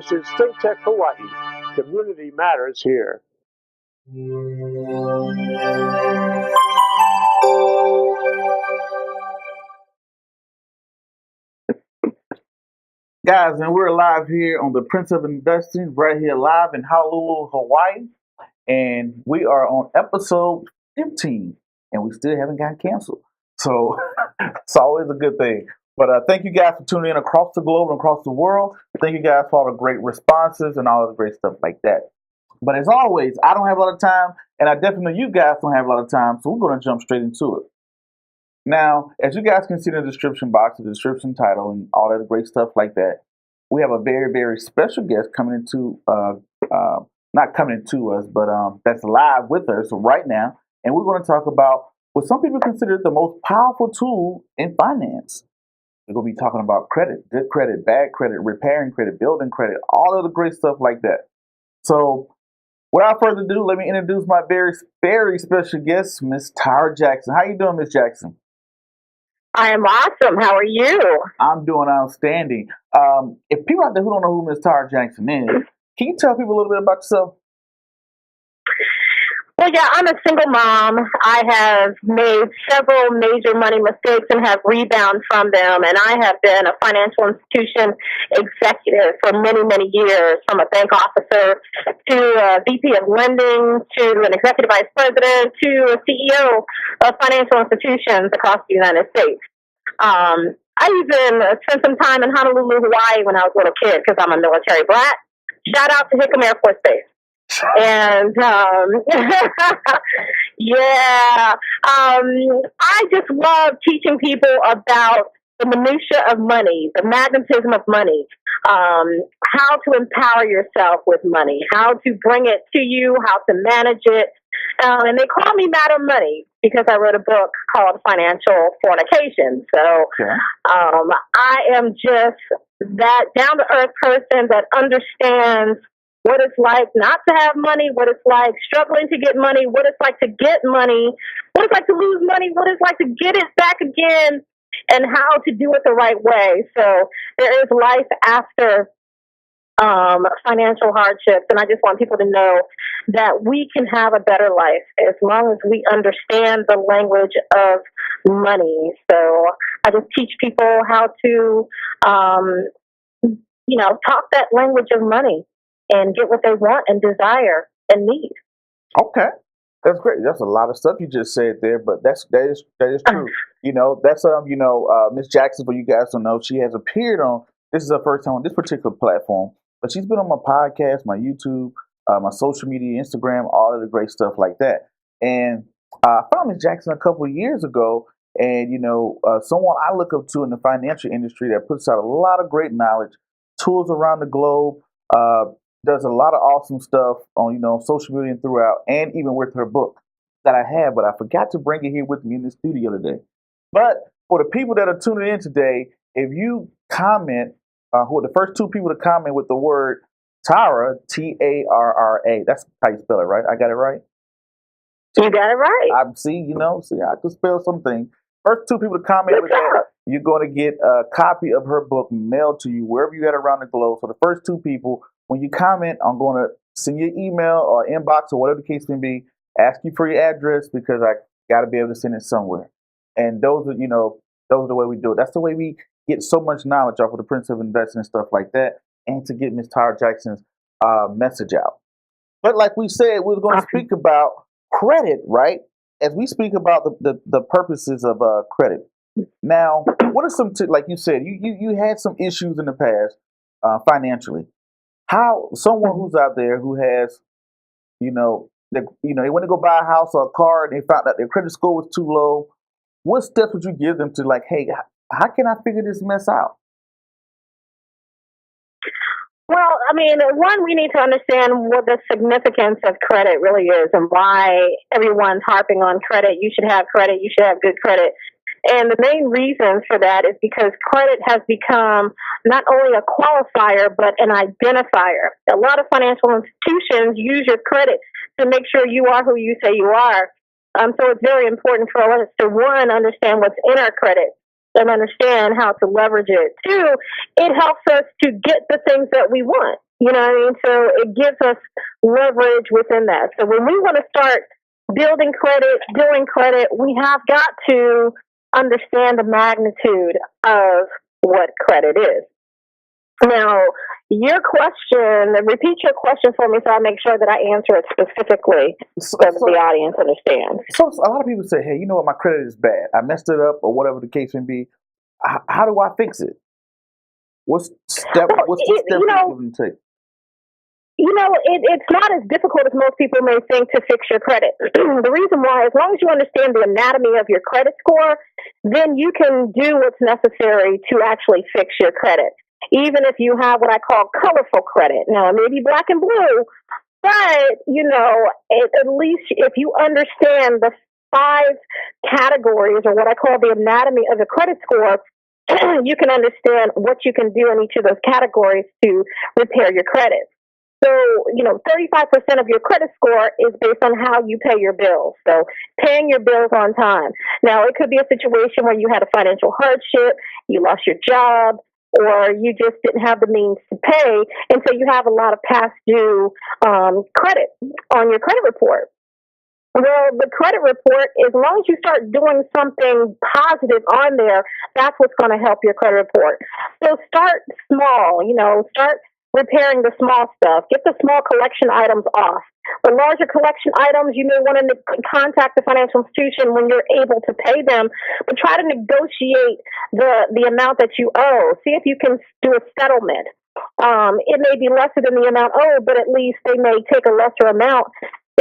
This is Think Tech Hawaii. Community matters here. Guys, and we're live here on the Prince of Investing, right here live in Honolulu, Hawaii. And we are on episode 15, and we still haven't gotten canceled. So it's always a good thing. But thank you guys for tuning in across the globe and across the world. Thank you guys for all the great responses and all the great stuff like that. But as always, I don't have a lot of time, and I definitely know you guys don't have a lot of time, so we're going to jump straight into it. Now, as you guys can see in the description box, the description title, and all that great stuff like that, we have a very, very special guest coming into, not coming into us, but that's live with us right now. And we're going to talk about what some people consider the most powerful tool in finance. We're going to be talking about credit, good credit, bad credit, repairing credit, building credit, all of the great stuff like that. So without further ado, let me introduce my very, very special guest, Miss Tarra Jackson. How you doing, Miss Jackson? I am awesome. How are you? I'm doing outstanding. If people out there who don't know who Miss Tarra Jackson is, can you tell people a little bit about yourself? Well, yeah, I'm a single mom. I have made several major money mistakes and have rebounded from them. And I have been a financial institution executive for many, many years, from a bank officer to a VP of lending to an executive vice president to a CEO of financial institutions across the United States. I even spent some time in Honolulu, Hawaii when I was a little kid because I'm a military brat. Shout out to Hickam Air Force Base. And yeah, I just love teaching people about the minutia of money, the magnetism of money, how to empower yourself with money, how to bring it to you, how to manage it. And they call me Madam Money because I wrote a book called Financial Fornication. So I am just that down-to-earth person that understands what it's like not to have money, what it's like struggling to get money, what it's like to get money, what it's like to lose money, what it's like to get it back again, and how to do it the right way. So there is life after financial hardships, and I just want people to know that we can have a better life as long as we understand the language of money. So I just teach people how to, talk that language of money and get what they want and desire and need. Okay, that's great. That's a lot of stuff you just said there, but that is true. That's Miss Jackson. For you guys to know, she has appeared on. This is her first time on this particular platform, but she's been on my podcast, my YouTube, my social media, Instagram, all of the great stuff like that. And I found Miss Jackson a couple of years ago, and someone I look up to in the financial industry that puts out a lot of great knowledge, tools around the globe. Does a lot of awesome stuff on, social media and throughout, and even with her book that I have, but I forgot to bring it here with me in the studio today. But for the people that are tuning in today, if you comment, who are the first two people to comment with the word Tarra, Tarra, that's how you spell it, right? I got it right? You got it right. I I can spell something. First two people to comment with that, you're going to get a copy of her book mailed to you wherever you're at around the globe. So the first two people, when you comment, I'm going to send you an email or inbox or whatever the case may be, ask you for your address because I got to be able to send it somewhere. And those are the way we do it. That's the way we get so much knowledge off of the Prince of Investing and stuff like that, and to get Miss Tarra Jackson's message out. But like we said, we're going to speak about credit, right? As we speak about the purposes of credit. Now, what are some, like you said, you had some issues in the past financially. How someone who's out there who has, they want to go buy a house or a car and they found out their credit score was too low, what steps would you give them to hey, how can I figure this mess out? Well, one, we need to understand what the significance of credit really is and why everyone's harping on credit. You should have credit. You should have good credit. And the main reason for that is because credit has become not only a qualifier, but an identifier. A lot of financial institutions use your credit to make sure you are who you say you are. So it's very important for us to, one, understand what's in our credit and understand how to leverage it. Two, it helps us to get the things that we want. You know what I mean? So it gives us leverage within that. So when we want to start building credit, doing credit, we have got to understand the magnitude of what credit is. Now, your question, repeat your question for me so I make sure that I answer it specifically so that the audience understands. So a lot of people say, hey, you know what, my credit is bad. I messed it up or whatever the case may be. How do I fix it? What's the step you can take? You know, it's not as difficult as most people may think to fix your credit. The reason why, as long as you understand the anatomy of your credit score, then you can do what's necessary to actually fix your credit. Even if you have what I call colorful credit. Now, it may be black and blue, but, you know, at least if you understand the 5 categories or what I call the anatomy of the credit score, you can understand what you can do in each of those categories to repair your credit. So, you know, 35% of your credit score is based on how you pay your bills. So paying your bills on time. Now, it could be a situation where you had a financial hardship, you lost your job, or you just didn't have the means to pay, and so you have a lot of past due credit on your credit report. Well, the credit report, as long as you start doing something positive on there, that's what's going to help your credit report. So start small, you know, start repairing the small stuff. Get the small collection items off. The larger collection items, you may want to contact the financial institution when you're able to pay them, but try to negotiate the amount that you owe. See if you can do a settlement. It may be lesser than the amount owed, but at least they may take a lesser amount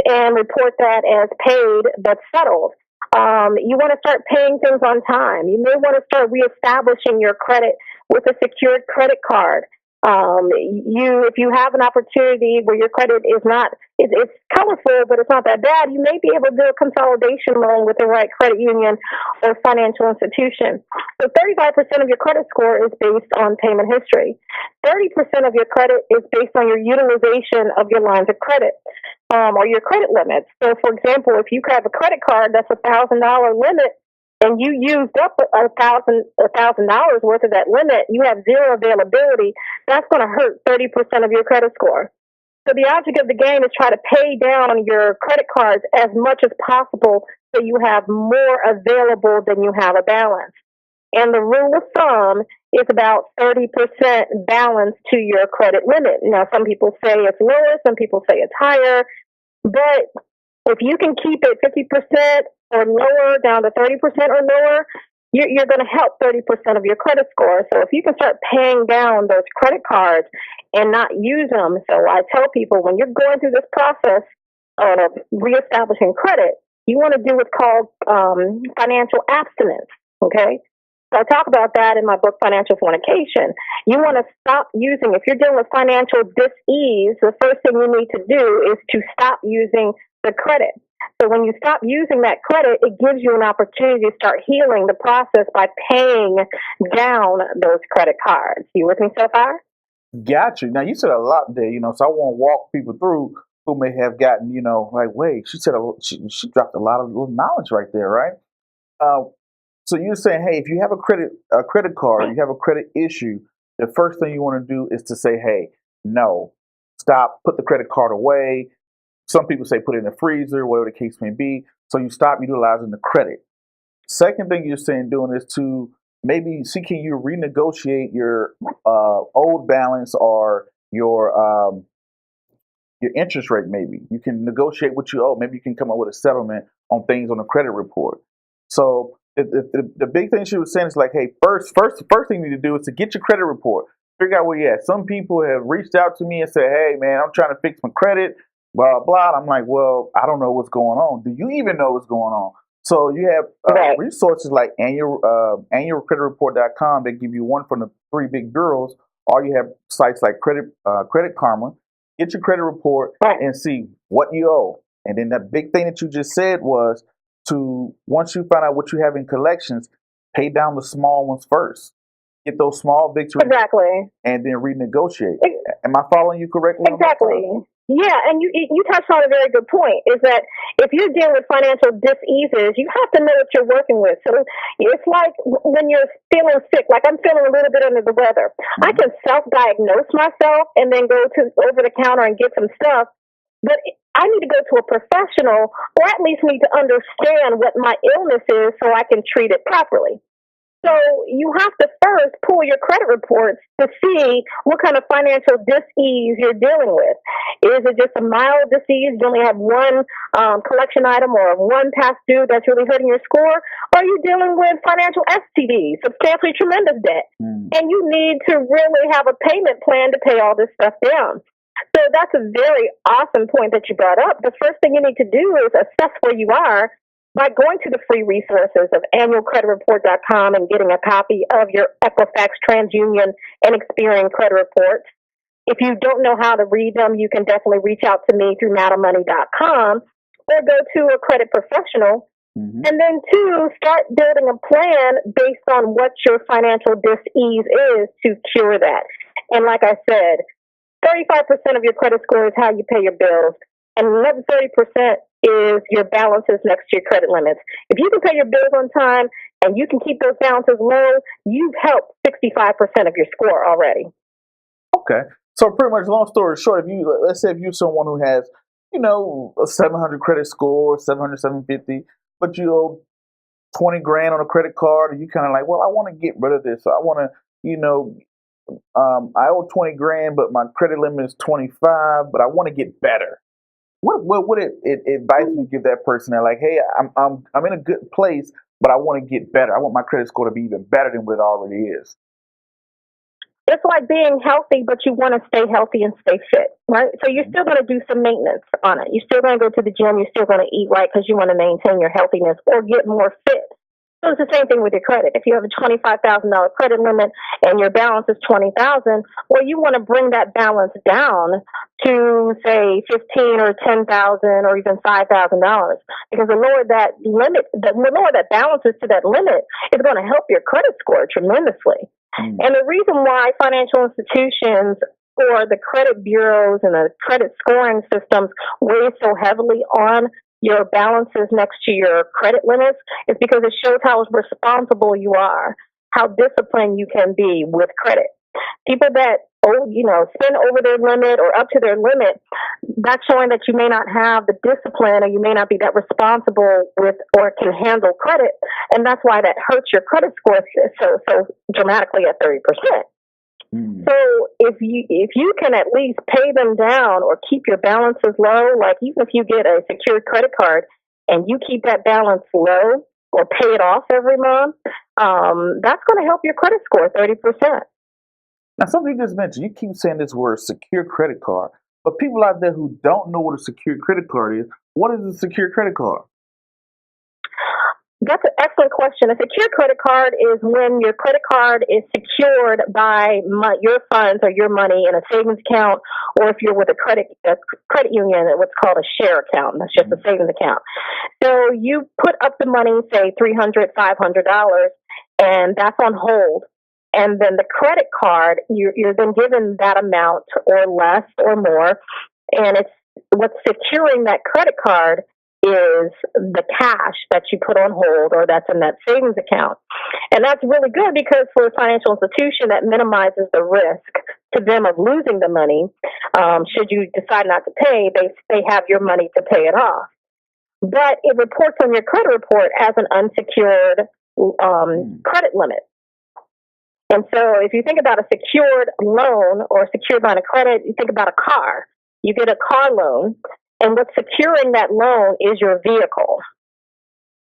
and report that as paid but settled. You want to start paying things on time. You may want to start reestablishing your credit with a secured credit card. If you have an opportunity where your credit is not, it's colorful, but it's not that bad, you may be able to do a consolidation loan with the right credit union or financial institution. So 35% of your credit score is based on payment history. 30% of your credit is based on your utilization of your lines of credit, or your credit limits. So for example, if you have a credit card that's $1,000 limit, and you used up $1,000 worth of that limit, you have zero availability, that's going to hurt 30% of your credit score. So the object of the game is try to pay down your credit cards as much as possible so you have more available than you have a balance. And the rule of thumb is about 30% balance to your credit limit. Now, some people say it's lower, some people say it's higher, but if you can keep it 50% or lower down to 30% or lower, you're going to help 30% of your credit score. So if you can start paying down those credit cards and not use them. So I tell people when you're going through this process of reestablishing credit, you want to do what's called financial abstinence. Okay. So I talk about that in my book, Financial Fornication. You want to stop using, if you're dealing with financial dis-ease, the first thing you need to do is to stop using the credit. So when you stop using that credit, it gives you an opportunity to start healing the process by paying down those credit cards. You with me so far? Got you. Now, you said a lot there, so I want to walk people through who may have gotten, like, wait, she said she dropped a lot of little knowledge right there, right? So you're saying, hey, if you have a credit card, you have a credit issue, the first thing you want to do is to say, hey, no, stop, put the credit card away. Some people say put it in the freezer, whatever the case may be. So you stop utilizing the credit. Second thing you're saying doing is to maybe see, can you renegotiate your old balance or your interest rate. Maybe you can negotiate what you owe. Maybe you can come up with a settlement on things on the credit report. So the big thing she was saying is like, hey, first thing you need to do is to get your credit report. Figure out where you're at. Some people have reached out to me and said, hey, man, I'm trying to fix my credit, blah, blah. I'm like, well, I don't know what's going on. Do you even know what's going on? So you have resources like annualcreditreport.com that give you one from the 3 big bureaus, or you have sites like Credit Karma. Get your credit report and see what you owe. And then the big thing that you just said was to, once you find out what you have in collections, pay down the small ones first. Get those small victories. Exactly. And then renegotiate. Am I following you correctly? Exactly. Yeah, and you touched on a very good point. Is that if you're dealing with financial diseases, you have to know what you're working with. So it's like when you're feeling sick, like I'm feeling a little bit under the weather. I Mm-hmm. can self-diagnose myself and then go to over the counter and get some stuff. But I need to go to a professional, or at least need to understand what my illness is, so I can treat it properly. So you have to first pull your credit reports to see what kind of financial disease you're dealing with. Is it just a mild disease? You only have one collection item or one past due that's really hurting your score? Or are you dealing with financial STD, substantially tremendous debt? Mm-hmm. And you need to really have a payment plan to pay all this stuff down. So that's a very awesome point that you brought up. The first thing you need to do is assess where you are by going to the free resources of annualcreditreport.com and getting a copy of your Equifax, TransUnion, and Experian credit reports. If you don't know how to read them, you can definitely reach out to me through madammoney.com or go to a credit professional. Mm-hmm. And then, two, start building a plan based on what your financial dis-ease is to cure that. And like I said, 35% of your credit score is how you pay your bills, and another 30% is your balances next to your credit limits. If you can pay your bills on time and you can keep those balances low, you've helped 65% of your score already. Okay. So pretty much, long story short, let's say if you're someone who has, a 700 credit score, 700, 750, but you owe 20 grand on a credit card, and you kind of like, well, I want to get rid of this. So I want to, I owe 20 grand, but my credit limit is 25, but I want to get better. What advice would you give that person? They're like, hey, I'm in a good place, but I want to get better. I want my credit score to be even better than what it already is. It's like being healthy, but you want to stay healthy and stay fit, right? So you're still going to do some maintenance on it. You're still going to go to the gym. You're still going to eat right because you want to maintain your healthiness or get more fit. So it's the same thing with your credit. If you have a $25,000 credit limit and your balance is $20,000, well, you want to bring that balance down to say 15 or 10,000 or even $5,000, because the lower that balance is to that limit is going to help your credit score tremendously. And the reason why financial institutions or the credit bureaus and the credit scoring systems weigh so heavily on your balances next to your credit limits is because it shows how responsible you are, how disciplined you can be with credit. People that spend over their limit or up to their limit, that's showing that you may not have the discipline or you may not be that responsible with or can handle credit, and that's why that hurts your credit score so dramatically at 30%. So if you can at least pay them down or keep your balances low, like even if you get a secured credit card and you keep that balance low or pay it off every month, that's going to help your credit score 30%. Now, something you just mentioned, you keep saying this word secure credit card, but people out there who don't know what a secure credit card is, what is a secure credit card? That's an excellent question. A secure credit card is when your credit card is secured by your funds or your money in a savings account, or if you're with a credit union, what's called a share account. That's just a savings account. So you put up the money, say $300, $500, and that's on hold. And then the credit card, you're then given that amount or less or more. And it's what's securing that credit card is the cash that you put on hold or that's in that savings account. And that's really good because for a financial institution, that minimizes the risk to them of losing the money. Should you decide not to pay, they have your money to pay it off. But it reports on your credit report as an unsecured credit limit. And so if you think about a secured loan or a secured line of credit, you think about a car. You get a car loan, and what's securing that loan is your vehicle.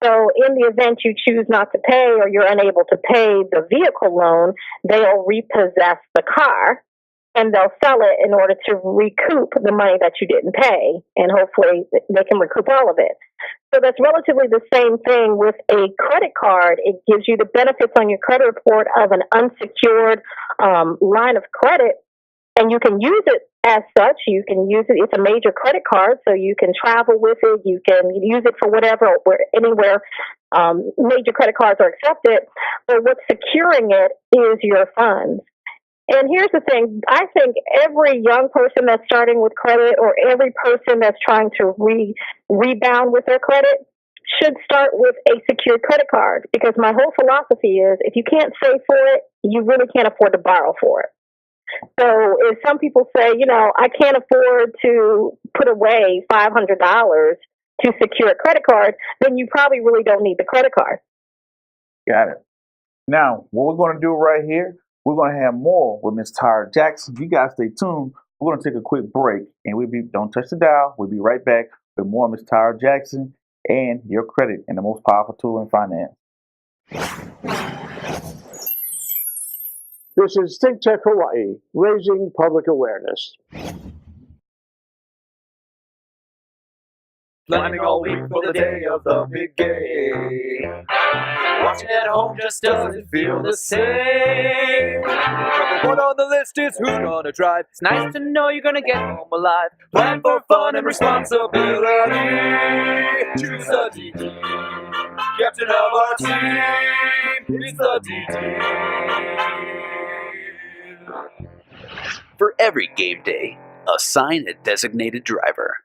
So in the event you choose not to pay or you're unable to pay the vehicle loan, they'll repossess the car and they'll sell it in order to recoup the money that you didn't pay. And hopefully they can recoup all of it. So that's relatively the same thing with a credit card. It gives you the benefits on your credit report of an unsecured line of credit, and you can use it as such. You can use it. It's a major credit card, so you can travel with it. You can use it for whatever, anywhere major credit cards are accepted. But what's securing it is your funds. And here's the thing. I think every young person that's starting with credit or every person that's trying to rebound with their credit should start with a secured credit card, because my whole philosophy is if you can't save for it, you really can't afford to borrow for it. So if some people say, I can't afford to put away $500 to secure a credit card, then you probably really don't need the credit card. Got it. Now, what we're going to do right here, we're going to have more with Miss Tarra Jackson. You guys stay tuned. We're going to take a quick break, and don't touch the dial. We'll be right back with more Miss Tarra Jackson and your credit and the most powerful tool in finance. This is Think Tech Hawaii, raising public awareness. Planning all week for the day of the big game. Watching at home just doesn't feel the same. Number one on the list is who's gonna drive. It's nice to know you're gonna get home alive. Plan for fun and responsibility. Choose the DD, captain of our team. It's the DD. For every game day, assign a designated driver.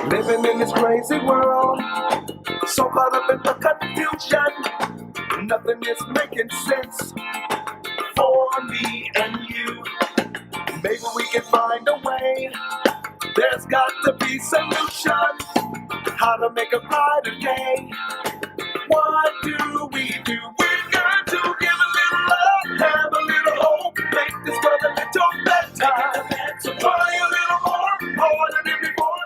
Living in this crazy world, so caught up in the confusion, nothing is making sense for me and you. Maybe we can find a way, there's got to be solutions, how to make a brighter day. What do? We've got to give a little love, have a little hope, make this world a little better. So try a little more than it before.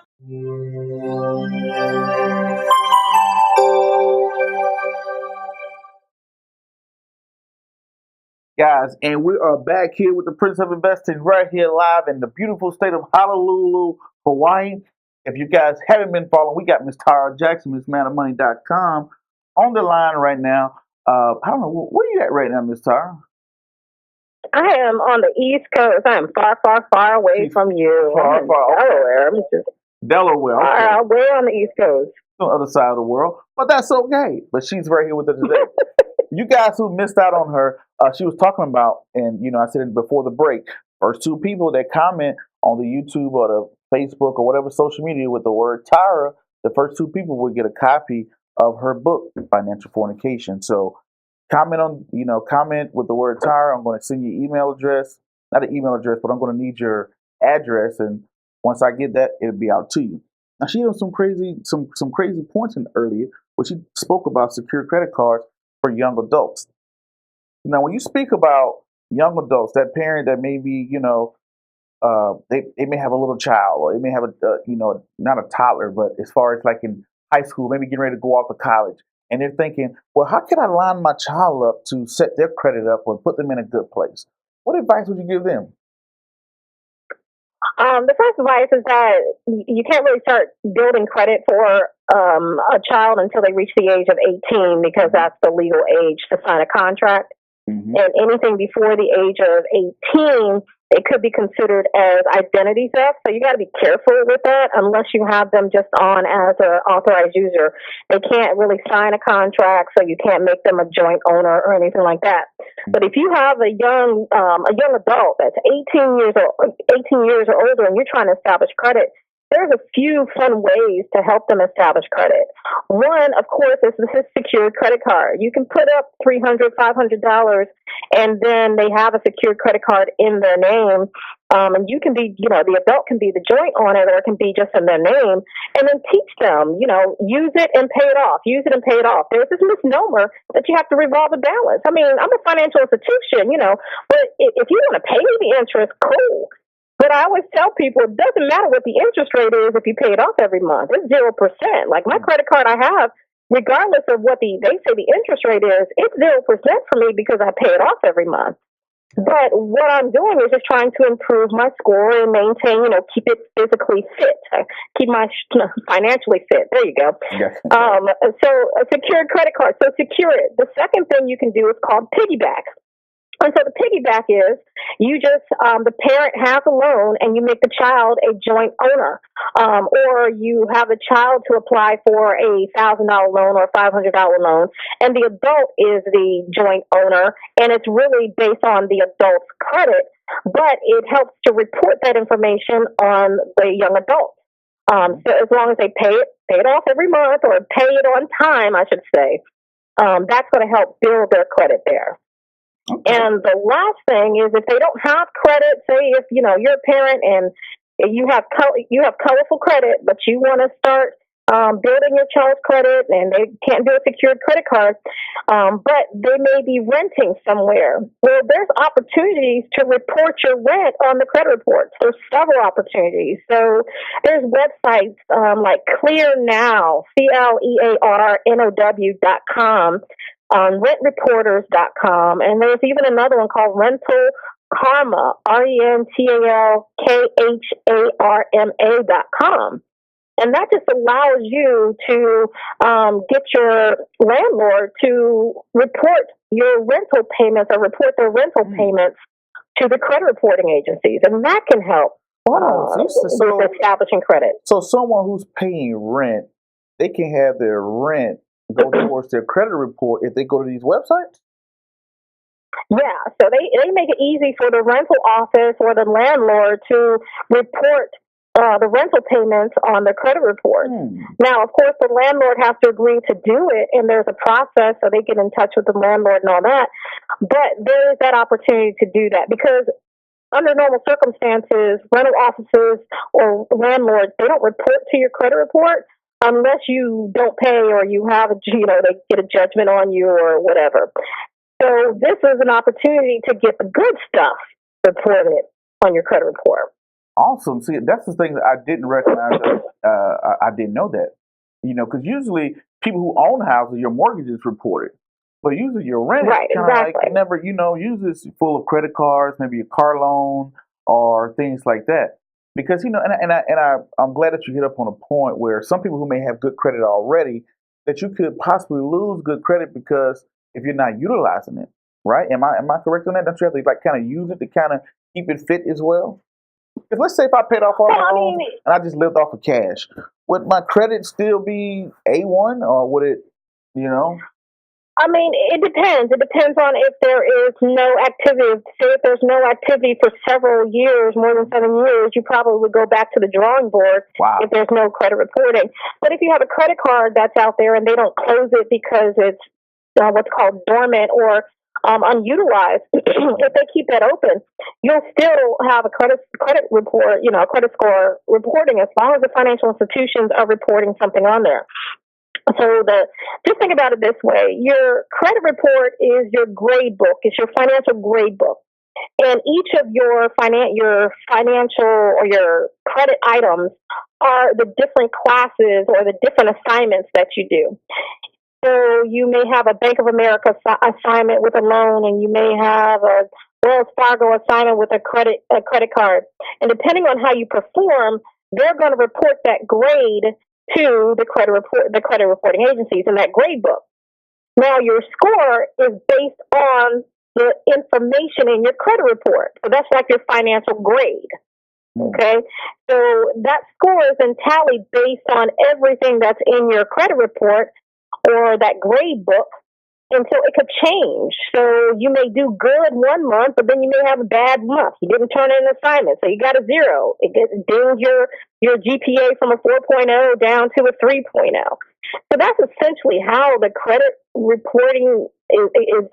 Guys, and we are back here with the Prince of Investing right here live in the beautiful state of Honolulu, Hawaii. If you guys haven't been following, we got Miss Tarra Jackson, MissManOfMoney.com on the line right now. I don't know, where are you at right now, Miss Tarra? I am on the East Coast. I am far, far, far away from you. Far, far, Delaware. I'm just Delaware. Okay. way on the East Coast. On the other side of the world. But that's okay. But she's right here with us today. You guys who missed out on her, she was talking about, and I said it before the break, first two people that comment on the YouTube or the Facebook or whatever social media with the word Tarra, the first two people will get a copy of her book, Financial Fornication. So comment with the word Tarra. I'm going to send you an email address, not an email address, but I'm going to need your address, and once I get that, it'll be out to you. Now she had some crazy points in earlier where she spoke about secure credit cards for young adults. Now, when you speak about young adults, that parent that maybe they may have a little child, or they may have not a toddler, but as far as like in high school, maybe getting ready to go off to college, and they're thinking, well, how can I line my child up to set their credit up or put them in a good place? What advice would you give them? The first advice is that you can't really start building credit for a child until they reach the age of 18, because that's the legal age to sign a contract. Mm-hmm. And anything before the age of 18, it could be considered as identity theft. So you got to be careful with that unless you have them just on as an authorized user. They can't really sign a contract, so you can't make them a joint owner or anything like that. But if you have a young adult that's 18 years or older, and you're trying to establish credit, there's a few fun ways to help them establish credit. One, of course, is this secured credit card. You can put up $300, $500, and then they have a secured credit card in their name. And you can be, the adult can be the joint on it, or it can be just in their name, and then teach them, use it and pay it off. Use it and pay it off. There's this misnomer that you have to revolve the balance. I mean, I'm a financial institution, but if you want to pay me the interest, cool. But I always tell people it doesn't matter what the interest rate is if you pay it off every month. It's 0%. Like my credit card I have, regardless of what they say the interest rate is, it's 0% for me because I pay it off every month. But what I'm doing is just trying to improve my score and maintain, keep it physically fit, keep my financially fit. There you go. Yes. So a secured credit card. So secure it. The second thing you can do is called piggyback. And so the piggyback is you just, the parent has a loan and you make the child a joint owner. Or you have a child to apply for a $1,000 loan or a $500 loan, and the adult is the joint owner, and it's really based on the adult's credit, but it helps to report that information on the young adult. So as long as they pay it off every month, or pay it on time, I should say, that's going to help build their credit there. Okay. And the last thing is, if they don't have credit, say if you're a parent and you have colorful credit, but you want to start building your child's credit, and they can't do a secured credit card, but they may be renting somewhere. Well, there's opportunities to report your rent on the credit reports. There's several opportunities. So there's websites like ClearNow, ClearNow.com, rentreporters.com, and there's even another one called Rental Karma, RentalKharma.com. And that just allows you to get your landlord to report your rental payments, or report their rental payments to the credit reporting agencies. And that can help with establishing credit. So someone who's paying rent, they can have their rent go towards their credit report if they go to these websites? Yeah, so they make it easy for the rental office or the landlord to report the rental payments on the credit report. Now, of course, the landlord has to agree to do it, and there's a process, so they get in touch with the landlord and all that. But there is that opportunity to do that, because under normal circumstances, rental offices or landlords, they don't report to your credit report unless you don't pay, or you have they get a judgment on you or whatever. So this is an opportunity to get the good stuff reported on your credit report. Awesome. See, that's the thing that I didn't recognize. I didn't know that. Because usually people who own houses, your mortgage is reported. But usually your rent is kind of like never, usually it's full of credit cards, maybe a car loan or things like that. Because, I'm glad that you hit up on a point where some people who may have good credit already, that you could possibly lose good credit because if you're not utilizing it, right? Am I correct on that? Don't you have to kind of use it to kind of keep it fit as well? If let's say if I paid off all my loans and I just lived off of cash, would my credit still be A1, or would it, It depends. It depends on if there is no activity. Say if there's no activity for several years, more than 7 years, you probably would go back to the drawing board if there's no credit reporting. But if you have a credit card that's out there and they don't close it because it's what's called dormant or unutilized, if they keep that open, you'll still have a credit report, a credit score reporting, as long as the financial institutions are reporting something on there. So just think about it this way. Your credit report is your grade book. It's your financial grade book. And each of your financial or your credit items are the different classes or the different assignments that you do. So you may have a Bank of America assignment with a loan, and you may have a Wells Fargo assignment with a credit card. And depending on how you perform, they're going to report that grade to the credit reporting agencies in that grade book. Now, your score is based on the information in your credit report. So that's like your financial grade. Okay? So that score is then tallied based on everything that's in your credit report or that grade book, and so it could change. So you may do good 1 month, but then you may have a bad month. You didn't turn in an assignment, so you got a 0. It dinged your GPA from a 4.0 down to a 3.0. So that's essentially how the credit reporting is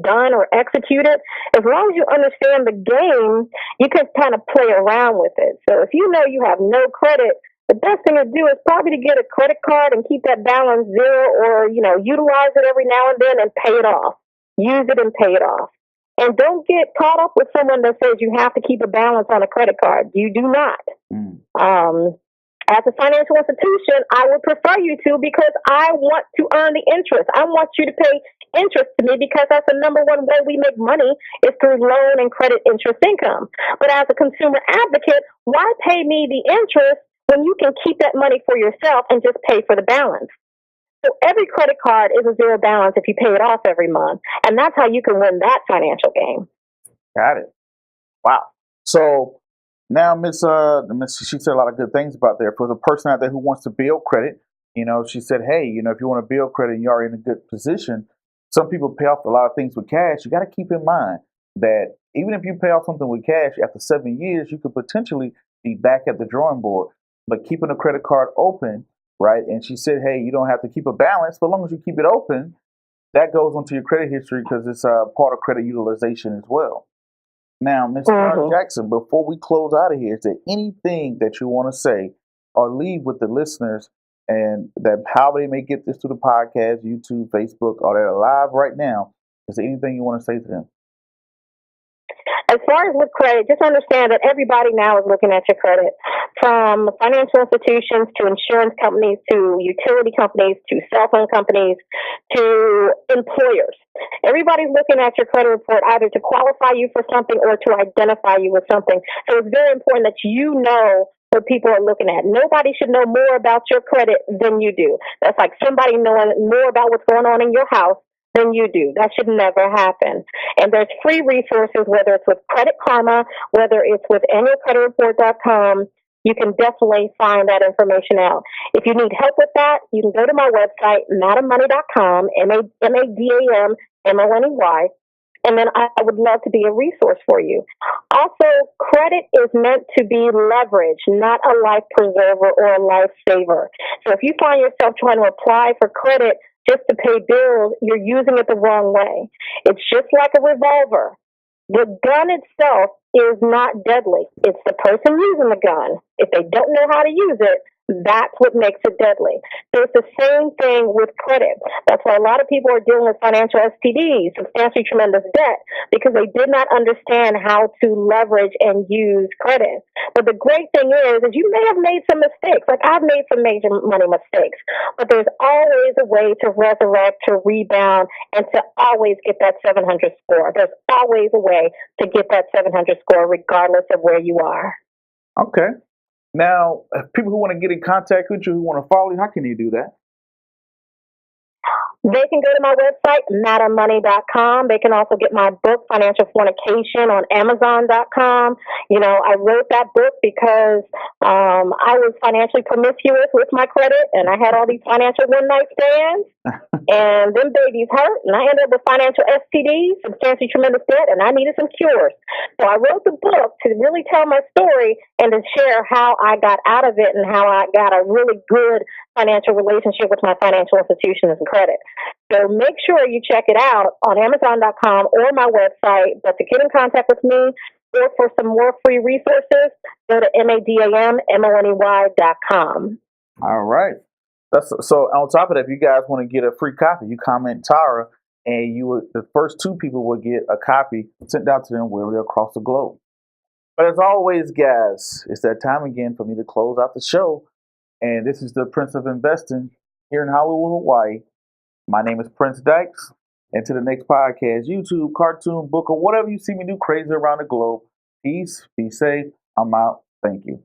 done or executed. As long as you understand the game, you can kind of play around with it. So if you know you have no credit, the best thing to do is probably to get a credit card and keep that balance 0, or, utilize it every now and then and pay it off. Use it and pay it off. And don't get caught up with someone that says you have to keep a balance on a credit card. You do not. As a financial institution, I would prefer you to, because I want to earn the interest. I want you to pay interest to me, because that's the number one way we make money is through loan and credit interest income. But as a consumer advocate, why pay me the interest when you can keep that money for yourself and just pay for the balance? So every credit card is a zero balance if you pay it off every month. And that's how you can win that financial game. Got it. Wow. So now, Miss, she said a lot of good things about there. For the person out there who wants to build credit, she said, hey, if you want to build credit and you are in a good position, some people pay off a lot of things with cash. You got to keep in mind that even if you pay off something with cash after 7 years, you could potentially be back at the drawing board. But keeping a credit card open, right? And she said, hey, you don't have to keep a balance, but as long as you keep it open, that goes onto your credit history because it's part of credit utilization as well. Now, Ms. Tarra Jackson, before we close out of here, is there anything that you want to say or leave with the listeners and that how they may get this to the podcast, YouTube, Facebook, or they're live right now? Is there anything you want to say to them? As far as with credit, just understand that everybody now is looking at your credit, from financial institutions to insurance companies to utility companies to cell phone companies to employers. Everybody's looking at your credit report either to qualify you for something or to identify you with something. So it's very important that you know what people are looking at. Nobody should know more about your credit than you do. That's like somebody knowing more about what's going on in your house than you do. That should never happen. And there's free resources, whether it's with Credit Karma, whether it's with annualcreditreport.com. You can definitely find that information out. If you need help with that, you can go to my website, madammoney.com, MADAMMONEY, and then I would love to be a resource for you. Also, credit is meant to be leverage, not a life preserver or a life saver. So if you find yourself trying to apply for credit just to pay bills, you're using it the wrong way. It's just like a revolver. The gun itself is not deadly. It's the person using the gun. If they don't know how to use it, that's what makes it deadly. So it's the same thing with credit. That's why a lot of people are dealing with financial STDs, substantially tremendous debt, because they did not understand how to leverage and use credit. But the great thing is you may have made some mistakes. Like I've made some major money mistakes, but there's always a way to resurrect, to rebound, and to always get that 700 score. There's always a way to get that 700 score regardless of where you are. Okay. Now, people who want to get in contact with you, who want to follow you, how can they do that? They can go to my website, madammoney.com. They can also get my book, Financial Fornication, on Amazon.com. I wrote that book because I was financially promiscuous with my credit, and I had all these financial one-night stands, and them babies hurt, and I ended up with financial STDs, substantially tremendous debt, and I needed some cures. So I wrote the book to really tell my story and to share how I got out of it and how I got a really good financial relationship with my financial institutions and credit. So make sure you check it out on Amazon.com or my website. But to get in contact with me or for some more free resources, go to MADAMMONEY.com. All right. So on top of that, if you guys want to get a free copy, you comment Tarra, and the first two people will get a copy sent out to them wherever across the globe. But as always, guys, it's that time again for me to close out the show. And this is the Prince of Investing here in Honolulu, Hawaii. My name is Prince Dykes. And to the next podcast, YouTube, cartoon, book, or whatever you see me do crazy around the globe. Peace, be safe. I'm out. Thank you.